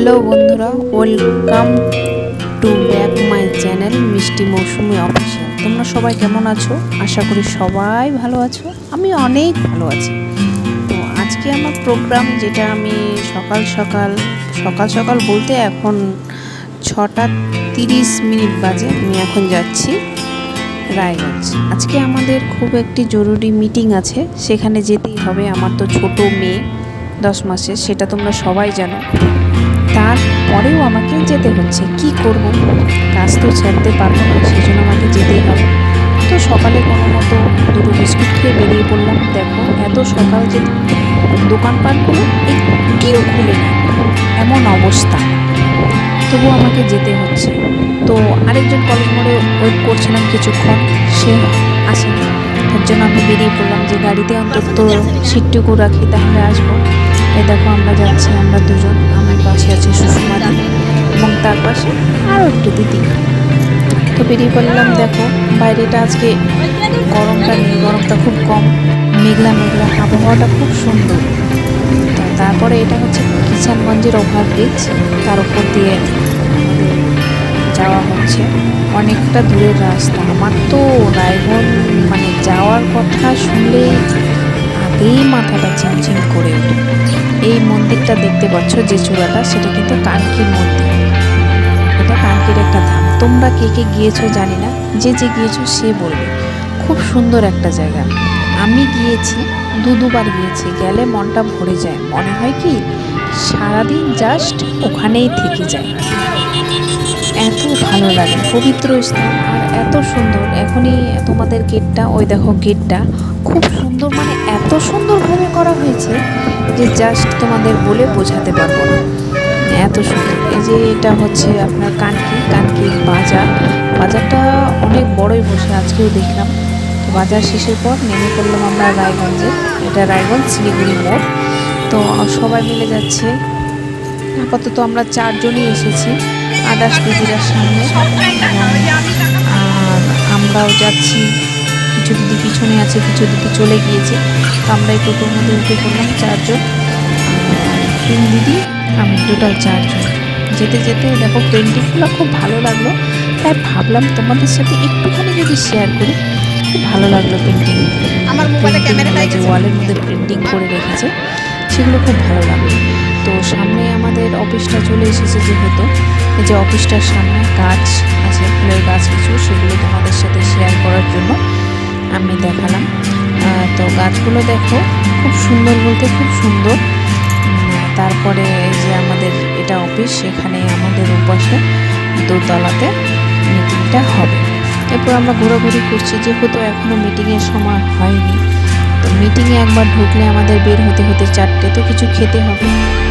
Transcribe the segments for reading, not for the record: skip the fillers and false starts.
Hello বন্ধুরা, welcome to back my channel মিষ্টি মৌসুমি official. তোমরা সবাই কেমন আছো? আশা করি সবাই ভালো আছো। আমি অনেক ভালো আছি। তো আজকে আমার প্রোগ্রাম, যেটা আমি সকাল সকাল বলতে এখন 6:30 বাজে। আমি এখন যাচ্ছি রায়গঞ্জ। আজকে আমাদের খুব একটি জরুরি মিটিং আছে, সেখানে যেতেই হবে। আমার তো ছোট মেয়ে 10 মাসের, সেটা তোমরা সবাই জানো। তারপরেও আমাকে যেতে হচ্ছে, কি করব, কাজ তো ছাড়তে পারবো না, সেই জন্য আমাকে যেতেই হবে। তো সকালে কোনো মতো দুটো বিস্কুট খেয়ে বেরিয়ে পড়লাম। দেখো, এত সকাল যে দোকানপাটগুলো একটিও খুলে নেই, এমন অবস্থা, তবুও আমাকে যেতে হচ্ছে। তো আরেকজন কলেজ মোড়ে ওয়েট করছিলাম কিছুক্ষণ, সে আসেনি। তার জন্য আমি বেরিয়ে পড়লাম যে গাড়িতে অন্তত সিটটুকু রাখি, তাহলে আসবো। এই দেখো, আমরা যাচ্ছি, আমরা দুজন। আমার পাশে আছে সুষমাদি এবং তার পাশে আরও একটু দিদি। তো বেরিয়ে পড়লাম। দেখো, বাইরেটা আজকে গরমটা নেই, গরমটা খুব কম, মেঘলা আবহাওয়াটা খুব সুন্দর। তো তারপরে এটা হচ্ছে কিষানগঞ্জের ওভারব্রিজ, তার উপর দিয়ে আমাদের যাওয়া হচ্ছে। অনেকটা দূরের রাস্তা। আমার তো রায়গঞ্জ যাওয়ার কথা শুনলেই আগেই মাথাটা ঝিমঝিম করে ওঠে। এই মন্দিরটা দেখতে পাচ্ছ, যে চূড়াটা, সেটা কিন্তু কানকির মন্দির। এটা কানকির একটা ধাম। তোমরা কে কে গিয়েছো জানি না, যে গিয়েছো সে বলবে। খুব সুন্দর একটা জায়গা। আমি গিয়েছি, দুবার গিয়েছি। গেলে মনটা ভরে যায়, মনে হয় কি সারাদিন জাস্ট ওখানেই থেকে যায়। এত ভালো লাগে, পবিত্র স্থান, আর এত সুন্দর। এখনই তোমাদের গেটটা, ওই দেখো গেটটা খুব সুন্দর, এত সুন্দরভাবে করা হয়েছে যে জাস্ট তোমাদের বলে বোঝাতে পারবো না, এত সুন্দর। এই যে এটা হচ্ছে আপনার কানকির বাজারটা অনেক বড়ই বসে, আজকেও দেখলাম। তো বাজার শেষের পর নেমে পড়লাম আমরা রায়গঞ্জে। এটা রায়গঞ্জ শিলিগুড়ি মোড়। তো সবাই মিলে যাচ্ছে। আপাতত আমরা 4 জনই এসেছি, আদার্স দিদিরার সামনে, আর আমরাও যাচ্ছি। কিছু দিদি পিছনে আছে, কিছু দিদি চলে গিয়েছে। তো আমরা এই টোটোর মধ্যে উঠে পড়লাম 4 জন, 3 দিদি, আমি, টোটাল 4 জন। যেতে দেখো, পেন্টিংগুলো খুব ভালো লাগলো, তাই ভাবলাম তোমাদের সাথে একটুখানি যদি শেয়ার করি। খুব ভালো লাগলো পেন্টিং, আমার মোবাইলে ক্যামেরাটা যে ওয়ালের মধ্যে প্রিন্টিং করে রেখেছে, সেগুলো খুব ভালো লাগলো। তো সামনে আমাদের অফিসটা চলে এসেছে, যেহেতু এই যে অফিসটার সামনে গাছ আছে, ফুলের গাছ কিছু, সেগুলো তোমাদের সাথে শেয়ার করার জন্য আমি দেখালাম। তো গাছগুলো দেখো, খুব সুন্দর বলতে খুব সুন্দর। তারপরে এই যে আমাদের এটা অফিস, সেখানে আমাদের উপাসে দোতলাতে মিটিংটা হবে। এরপর আমরা ঘোরাঘুরি করছি, যেহেতু এখনও মিটিংয়ের সময় হয়নি। তো মিটিংয়ে একবার ঢুকলে আমাদের বের হতে 4টে, তো কিছু খেতে হবে।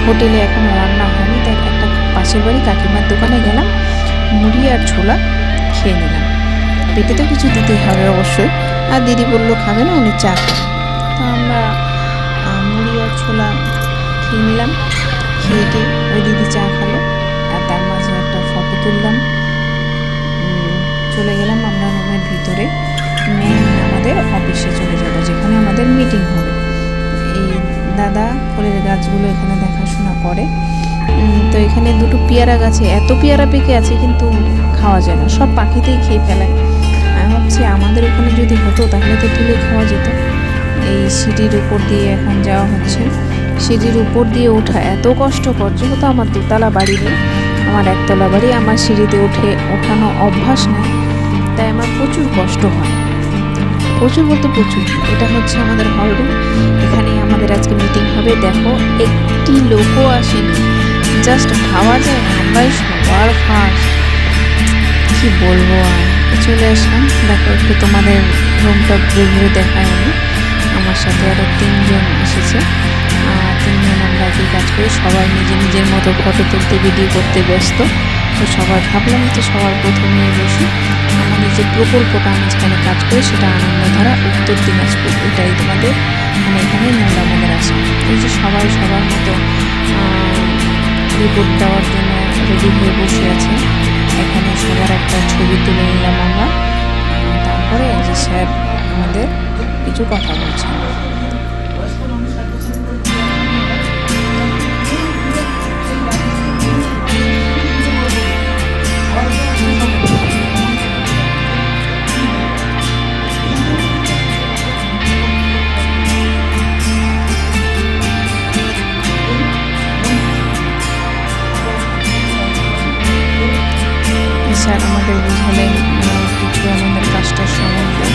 হোটেলে এখনও রান্না হয়নি, তাই একটা পাশের বাড়ি কাকিমার দোকানে গেলাম, মুড়ি আর ছোলা খেয়ে নিলাম। পেটে তো কিছু দিতেই হবে অবশ্যই। আর দিদি বললো খাবে না, উনি চা খাবে। তো আমরা মুড়ি আর ছোলা খেয়ে নিলাম। খেয়ে ওই দিদি চা খালো, আর তার মাঝে একটা ফটো তুললাম। চলে গেলাম আমরা রুমের ভিতরে। মেন আমাদের অফিসে চলে যাবো, যেখানে আমাদের মিটিং হবে। এই দাদা ফুলের গাছগুলো এখানে দেখাশোনা করে। তো এখানে দুটো পেয়ারা গাছে এত পেয়ারা পেকে আছে, কিন্তু খাওয়া যায় না, সব পাখিতেই খেয়ে ফেলায়। আমি ভাবছি আমাদের ওখানে যদি হতো, তাহলে তো তুলে খাওয়া যেত। এই সিঁড়ির উপর দিয়ে এখন যাওয়া হচ্ছে। সিঁড়ির উপর দিয়ে ওঠা এত কষ্টকর, যেহেতু আমার 2তলা বাড়ি নেই, আমার 1তলা বাড়ি। আমার সিঁড়িতে ওঠানো অভ্যাস নেই, তাই আমার প্রচুর কষ্ট হয়, প্রচুর বলতে প্রচুর। এটা হচ্ছে আমাদের হল রুম, এখানেই আমাদের আজকে মিটিং হবে। দেখো, একটি লোকও আসেনি, জাস্ট ভাবা যায় আমরাই সবার ফার্স্ট। কি বলবো, আর চলে আসলাম। দেখো, একটু তোমাদের রুমটা ঘুরে দেখাই আমি। আমার সাথে আরও 3 জন এসেছে, আর 3 জন আমরা একই কাজ করি। সবাই নিজের মতো ফটো তুলতে, ভিডিও করতে ব্যস্ত। তো সবাই ভাবলাম যে সবার প্রথমে বসি। আমাদের যে প্রকল্পটা আমি যেখানে কাজ করি, সেটা আনন্দধারা উত্তর দিনাজপুর। এটাই তোমাদের এখানে মূল আমাদের আসে। এই যে সবাই সবার মতো রিপোর্ট দেওয়ার জন্য রেডি হয়ে বসে আছে। এখানে সবার একটা ছবি তুলে নিলাম আমরা। তারপরে যে স্যার আমাদের কিছু কথা বলছেন। স্যার আমাদের বুঝালেন কিছু আমাদের কাজটা সম্বন্ধে,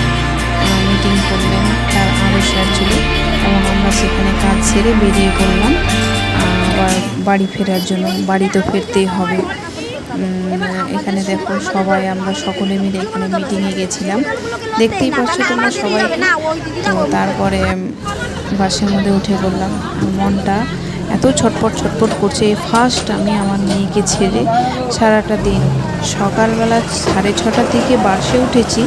মিটিং করলেন, তার আরও স্যার ছিল এবং আমরা সেখানে কাজ সেরে বেরিয়ে পড়লাম আবার বাড়ি ফেরার জন্য। বাড়ি তো ফিরতেই হবে। এখানে দেখো সবাই আমরা সকলে মিলে এখানে মিটিংয়ে গেছিলাম, দেখতেই পাচ্ছ তোমরা সবাই। তো তারপরে বাসের মধ্যে উঠে পড়লাম, মনটা এত ছটপট করছে। ফার্স্ট আমি আমার মেয়েকে ছেড়ে সারাটা দিন সকালবেলা 6:30টার দিকে বাসে উঠেছি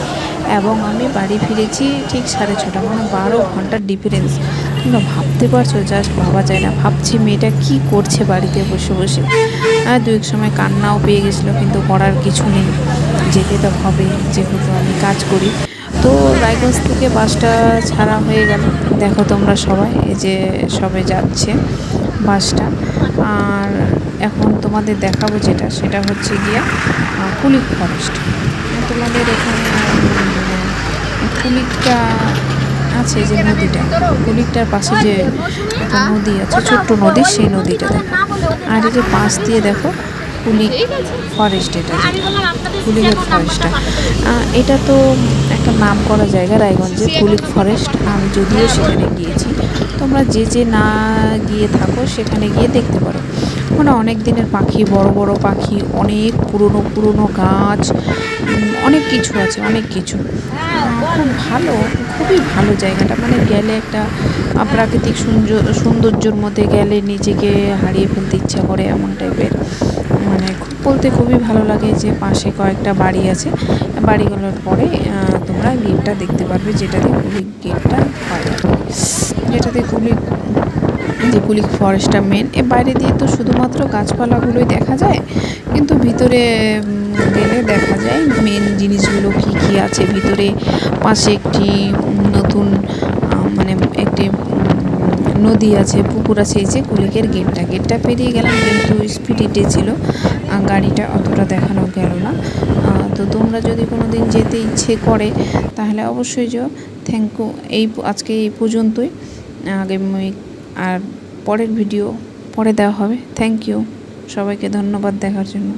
এবং আমি বাড়ি ফিরেছি ঠিক 6:30, মানে 12 ঘন্টার ডিফারেন্স। তোমরা ভাবতে পারছো? জাস্ট ভাবা যায় না। ভাবছি মেয়েটা কি করছে বাড়িতে বসে বসে। দু এক সময় কান্নাও পেয়ে গেছিলো, কিন্তু করার কিছু নেই, যেতে তো হবে যেহেতু আমি কাজ করি। তো রায়গঞ্জ থেকে বাসটা ছাড়া হয়ে গেল। দেখো তোমরা সবাই, এই যে সবে যাচ্ছে বাসটা। আর এখন তোমাদের দেখাবো সেটা হচ্ছে গিয়া কুলিক ফরেস্ট। তোমাদের এখানে কুলিকটা আছে, যে নদীটা, কুলিকটার পাশে যে একটা নদী আছে, ছোট্ট নদী, সেই নদীটা দেখো। আর এই যে পাশ দিয়ে দেখো কুলিক ফরেস্ট, এটা কুলিকের ফরেস্টটা। এটা তো একটা নাম করা জায়গা রায়গঞ্জে, কুলিক ফরেস্ট। আমি যদিও সেখানে গিয়েছি, তোমরা যে না গিয়ে থাকো সেখানে গিয়ে দেখতে পারো। ওখানে অনেক দিনের পাখি, বড় বড় পাখি, অনেক পুরনো গাছ, অনেক কিছু আছে, অনেক কিছু। খুব ভালো, খুবই ভালো জায়গাটা। মানে গেলে একটা প্রাকৃতিক সৌন্দর্যের মধ্যে গেলে নিজেকে হারিয়ে ফেলতে ইচ্ছা করে, এমন টাইপের। মানে বলতে খুবই ভালো লাগে। যে পাশে কয়েকটা বাড়ি আছে, বাড়িগুলোর পরে তোমরা গেটটা দেখতে পারবে, যেটাতে কুলিক গেটটা হয়, যেটাতে কুলিক ফরেস্টটা মেন। এর বাইরে দিয়ে তো শুধুমাত্র গাছপালাগুলোই দেখা যায়, কিন্তু ভিতরে গেলে দেখা যায় মেন জিনিসগুলো কি আছে ভিতরে। পাশে একটি নতুন মানে একটি নদী আছে, পুকুর আছে। এই যে কুলিকের গেটটা পেরিয়ে গেলাম, কিন্তু স্পিডে ছিল গাড়িটা, অতটা দেখানো গেল না। তো তোমরা যদি কোনো দিন যেতে ইচ্ছে করে তাহলে অবশ্যই যাও। Thank you. আজকে এই পর্যন্তই। আগামী আর পরের ভিডিও পরে দেওয়া হবে। থ্যাংক ইউ, সবাইকে ধন্যবাদ দেখার জন্য।